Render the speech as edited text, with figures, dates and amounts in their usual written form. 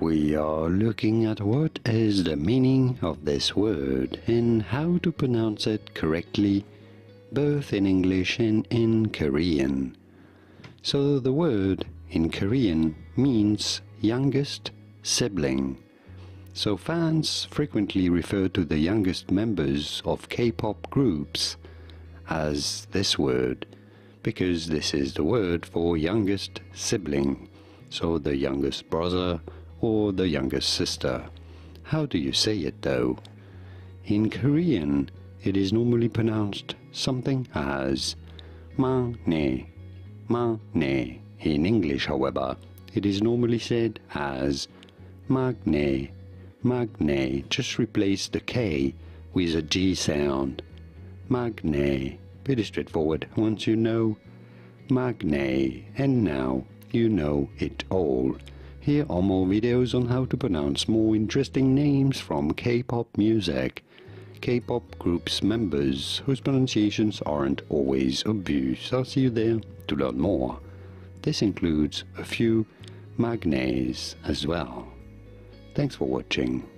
We are looking at what is the meaning of this word and how to pronounce it correctly, both in English and in Korean. So the word in Korean means youngest sibling. So fans frequently refer to the youngest members of K-pop groups as this word, because this is the word for youngest sibling, so the youngest brother or the youngest sister. How do you say it though? In Korean, it is normally pronounced something as Maknae, Maknae. In English, however, it is normally said as Maknae, Maknae. Just replace the K with a G sound. Maknae. Pretty straightforward once you know Maknae, and now you know it all. Here are more videos on how to pronounce more interesting names from K-pop music, K-pop groups members whose pronunciations aren't always obvious. I'll see you there to learn more. This includes a few Maknaes as well. Thanks for watching.